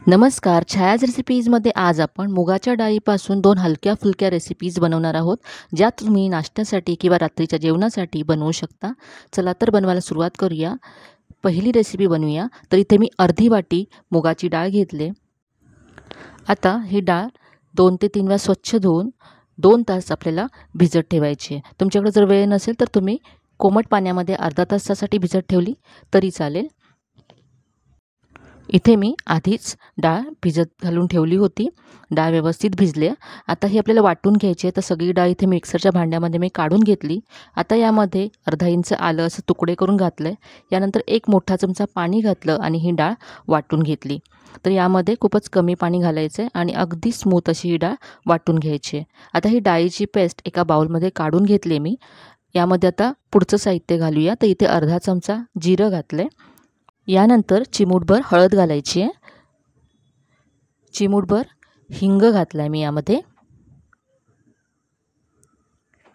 नमस्कार. छायाज रेसिपीजमध्ये आज आपण मुगाच्या डाळीपासून 2 हलक्या-फुलक्या रेसिपीज बनवणार आहोत, ज्या तुम्ही नाश्त्यासाठी किंवा रात्रीच्या जेवणासाठी बनवू शकता. चला तर बनवायला सुरुवात करूया. पहिली रेसिपी बनवूया. तर इथे मी अर्धी वाटी मुगाची डाळ घेतली. आता ही डाळ 2 ते 3 वेळा स्वच्छ धुवून 2 तास आपल्याला भिजत ठेवायची आहे. तुमच्याकडे जर वेळ नसेल तर तुम्ही कोमट पाण्यामध्ये अर्धा तासासाठी भिजत ठेवली तरी चालेल. इथे मी आधीच डाळ भिजत घालून ठेवली होती. डाळ व्यवस्थित भिजली. आता ही आपल्याला वाटून घ्यायची आहे. तर सगळी डाळ इथे मिक्सरच्या भांड्यामध्ये मी काढून घेतली. आता यामध्ये अर्धा इंच आलं असं तुकडे करून घातलं आहे. यानंतर 1 मोठा चमचा पाणी घातलं आणि ही डाळ वाटून घेतली. तर यामध्ये खूपच कमी पाणी घालायचं आहे आणि अगदी स्मूथ अशी ही डाळ वाटून घ्यायची आहे. आता ही डाळीची पेस्ट एका बाउलमध्ये काढून घेतली मी. यामध्ये आता पुढचं साहित्य घालूया. तर इथे अर्धा चमचा जिरं घातलं आहे. यानंतर चिमूटभर हळद घालायची आहे. चिमूटभर हिंग घातला आहे मी यामध्ये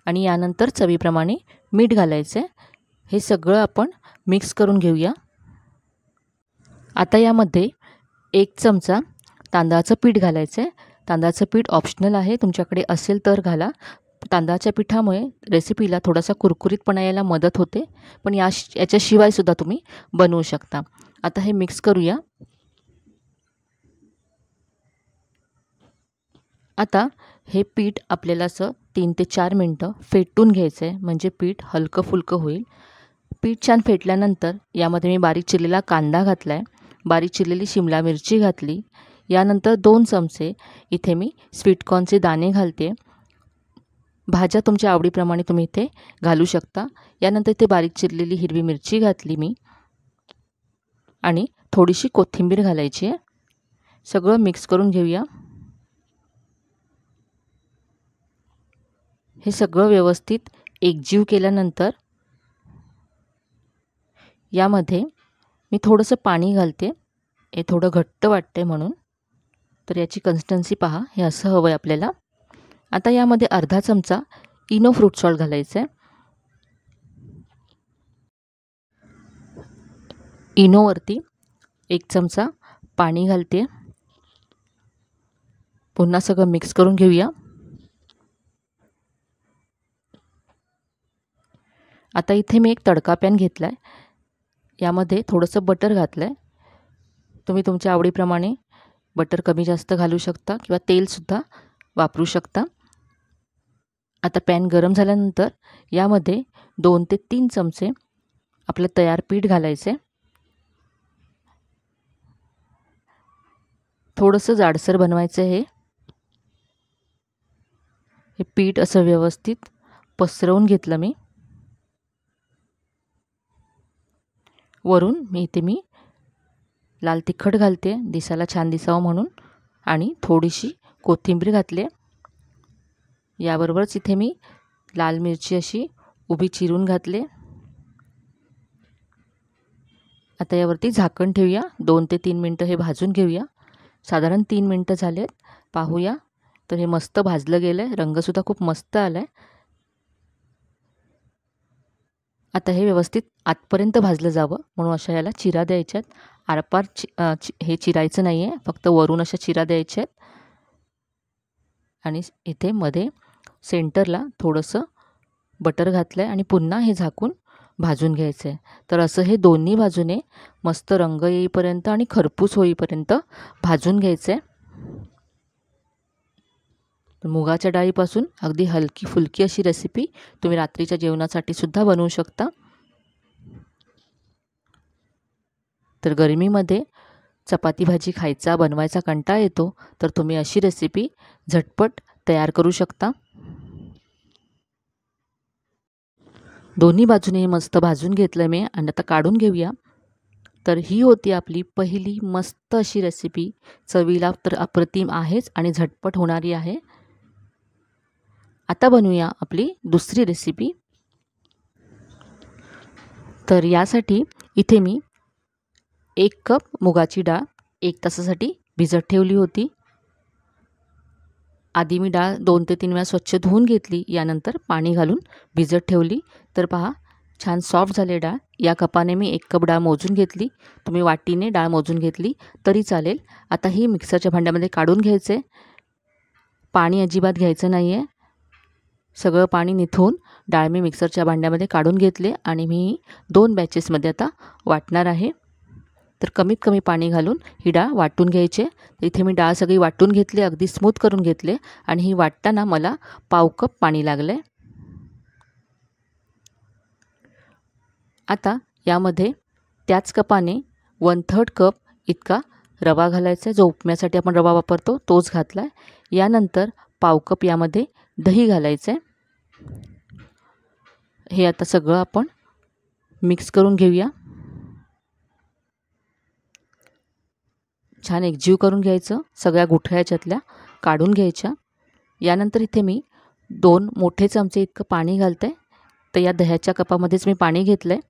आणि यानंतर चवीप्रमाणे मीठ घालायचं आहे. हे सगळं आपण मिक्स करून घेऊया. आता यामध्ये 1 चमचा तांदळाचं पीठ घालायचं आहे. तांदळाचं पीठ ऑप्शनल आहे, तुमच्याकडे असेल तर घाला. तांदळाच्या पिठामुळे रेसिपीला थोडासा कुरकुरीतपणा यायला मदत होते, पण याच्याशिवाय सुद्धा तुम्ही बनवू शकता. आता हे मिक्स करूया. आता हे पीठ आपल्याला असं 3 ते 4 मिनटं फेटून घ्यायचं आहे, म्हणजे पीठ हलकं फुलकं होईल. पीठ छान फेटल्यानंतर यामध्ये मी बारीक चिरलेला कांदा घातला आहे, बारीक चिरलेली शिमला मिरची घातली. यानंतर 2 चमचे इथे मी स्वीटकॉर्नचे दाणे घालते. भाज्या तुमच्या आवडीप्रमाणे तुम्ही इथे घालू शकता. यानंतर इथे बारीक चिरलेली हिरवी मिरची घातली मी आणि थोडीशी कोथिंबीर घालायची आहे. सगळं मिक्स करून घेऊया. हे सगळं व्यवस्थित एकजीव केल्यानंतर यामध्ये मी थोडंसं पाणी घालते. हे थोडं घट्ट वाटते म्हणून. तर याची कन्सिस्टन्सी पहा, हे असं हवं आहे आपल्याला. आता यामध्ये अर्धा चमचा इनो फ्रूट सॉल्ट घालायचं आहे. इनोवरती 1 चमचा पाणी घालते. पुन्हा सगळं मिक्स करून घेऊया. आता इथे मी एक तडका पॅन घेतला आहे. यामध्ये थोडंसं बटर घातलं आहे. तुम्ही तुमच्या आवडीप्रमाणे बटर कमी जास्त घालू शकता किंवा तेलसुद्धा वापरू शकता. आता पॅन गरम झाल्यानंतर यामध्ये 2 ते 3 चमचे आपलं तयार पीठ घालायचे. थोडंसं जाडसर बनवायचं आहे. हे पीठ असं व्यवस्थित पसरवून घेतलं मी. वरून मी लाल तिखट घालते, दिसायला छान दिसावं म्हणून, आणि थोडीशी कोथिंबीर घातली. याबरोबरच इथे मी लाल मिरची अशी उभी चिरून घातले. आता यावरती झाकण ठेवूया. 2 ते 3 मिनटं हे भाजून घेऊया. साधारण 3 मिनटं झालेत. पाहूया. तर हे मस्त भाजलं गेलं आहे. रंगसुद्धा खूप मस्त आला आहे. आता हे व्यवस्थित आतपर्यंत भाजलं जावं म्हणून अशा याला चिरा द्यायच्यात. आरपार हे चिरायचं नाही आहे, फक्त वरून अशा चिरा द्यायच्या आहेत. आणि इथे मध्ये सेंटरला थोडंसं बटर घातलं आहे आणि पुन्हा हे झाकून भाजून घ्यायचं आहे. तर असं हे दोन्ही बाजूने मस्त रंग येईपर्यंत आणि खरपूस होईपर्यंत भाजून घ्यायचं आहे. मुगाच्या डाळीपासून अगदी हलकी फुलकी अशी रेसिपी तुम्ही रात्रीच्या जेवणासाठी सुद्धा बनवू शकता. तर गरमीमध्ये चपाती भाजी खायचा बनवायचा कंटाळा येतो, तर तुम्ही अशी रेसिपी झटपट तयार करू शकता. दोन्ही बाजूने मस्त भाजून घेतलं मी आणि आता काढून घेऊया. तर ही होती आपली पहिली मस्त अशी रेसिपी. चवीला तर अप्रतिम आहेच आणि झटपट होणारी आहे. आता बनवूया आपली दुसरी रेसिपी. तर यासाठी इथे मी 1 कप मुगाची डाळ 1 तासासाठी भिजत ठेवली होती. आधी मी डाळ 2 ते 3 वेळा स्वच्छ धुवून घेतली. यानंतर पाणी घालून भिजत ठेवली. तर पहा, छान सॉफ्ट झाले डाळ. या कपाने मी 1 कप डाळ मोजून घेतली. तुम्ही वाटीने डाळ मोजून घेतली तरी चालेल. आता ही मिक्सरच्या भांड्यामध्ये काढून घ्यायचे. पाणी अजिबात घ्यायचं नाही आहे. सगळं पाणी निथळून डाळ मी मिक्सरच्या भांड्यामध्ये काढून घेतले आणि मी 2 बॅचेसमध्ये आता वाटणार आहे. तर कमीत कमी पाणी घालून ही डाळ वाटून घ्यायची. तर इथे मी डाळ सगळी वाटून घेतली, अगदी स्मूथ करून घेतले आणि ही वाटताना मला पाव कप पाणी लागलं आहे. आता यामध्ये त्याच कपाने 1/3 कप इतका रवा घालायचा आहे. जो उपम्यासाठी आपण रवा वापरतो तोच घातला आहे. यानंतर पाव कप यामध्ये दही घालायचं आहे. हे आता सगळं आपण मिक्स करून घेऊया. छान एकजीव करून घ्यायचं. सगळ्या गुठळ्या याच्यातल्या काढून घ्यायच्या. यानंतर इथे मी 2 मोठे चमचे इतकं पाणी घालते. तर या दह्याच्या कपामध्येच मी पाणी घेतलं आहे.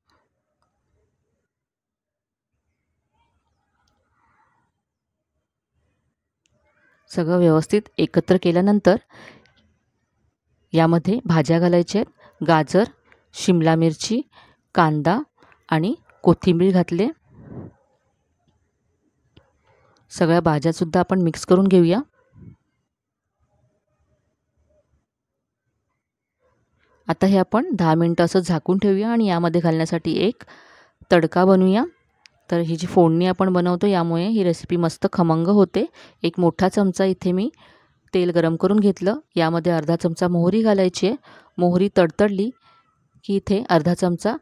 सगळं व्यवस्थित एकत्र केल्यानंतर यामध्ये भाज्या घालायच्या आहेत. गाजर, शिमला मिरची, कांदा आणि कोथिंबीर घातले. सगळ्या भाज्यासुद्धा आपण मिक्स करून घेऊया. आता हे आपण 10 मिनटं असं झाकून ठेवूया आणि यामध्ये घालण्यासाठी एक तडका बनवूया. तर ही जी फोडणी आपण बनवतो यामुळे ही रेसिपी मस्त खमंग होते. एक मोठा चमचा इथे मी तेल गरम करून घेतलं. यामध्ये अर्धा चमचा मोहरी घालायची आहे. मोहरी तडतडली की इथे अर्धा चमचा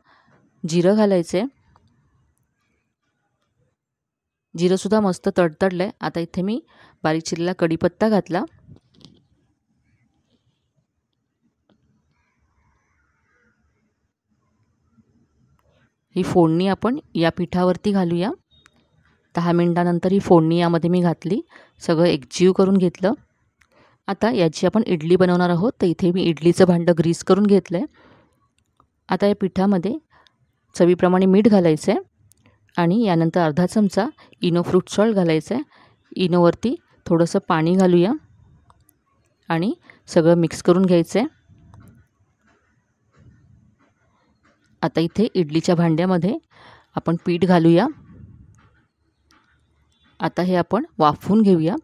जिरं घालायचं आहे. जिरंसुद्धा मस्त तडतडलं आहे. आता इथे मी बारीक चिरलेला कढीपत्ता घातला. ही फोडणी आपण या पिठावरती घालूया. 10 मिनटानंतर ही फोडणी यामध्ये मी घातली. सगळं एकजीव करून घेतलं. आता याची आपण इडली बनवणार आहोत. तर इथे मी इडलीचं भांडं ग्रीस करून घेतलं आहे. आता या पिठामध्ये चवीप्रमाणे मीठ घालायचं आहे आणि यानंतर अर्धा चमचा इनो फ्रूट सॉल्ट घालायचं आहे. इनोवरती थोडंसं पाणी घालूया आणि सगळं मिक्स करून घ्यायचं आहे. आता इथे इडलीच्या भांड्यामध्ये आपण पीठ घालूया. आता हे आपण वाफवून घेऊया.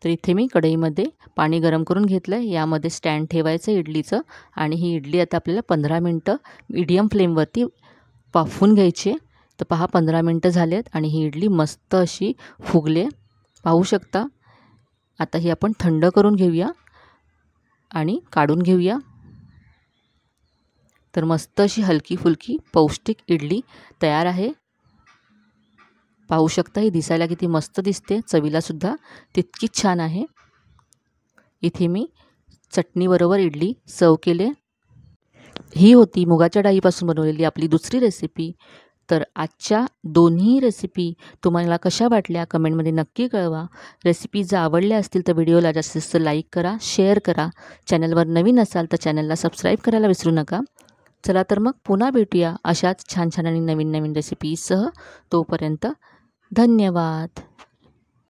तर इथे मी कढईमध्ये पाणी गरम करून घेतलं आहे. यामध्ये स्टँड ठेवायचं इडलीचं आणि ही इडली आता आपल्याला 15 मिनटं मीडियम फ्लेमवरती वाफवून घ्यायची आहे. तर पहा 15 मिनटं झाले आहेत आणि ही इडली मस्त अशी फुगले पाहू शकता. आता ही आपण थंड करून घेऊया आणि काढून घेऊया. तर मस्त अशी हलकी फुलकी पौष्टिक इडली तयार आहे. पाहू शकता ही दिसायला किती मस्त दिसते. चवीलासुद्धा तितकीच छान आहे. इथे मी चटणीबरोबर इडली सर्व केले. ही होती मुगाच्या डाळीपासून बनवलेली आपली दुसरी रेसिपी. तर आजच्या दोन्ही रेसिपी तुम्हाला कशा वाटल्या कमेंटमध्ये नक्की कळवा. रेसिपी जर आवडल्या असतील तर व्हिडिओला जास्तीत जास्त लाईक करा, शेअर करा. चॅनलवर नवीन असाल तर चॅनलला सबस्क्राईब करायला विसरू नका. चला तर मग पुन्हा भेटूया अशाच छान छान आणि नवीन नवीन रेसिपीसह. तोपर्यंत धन्यवाद.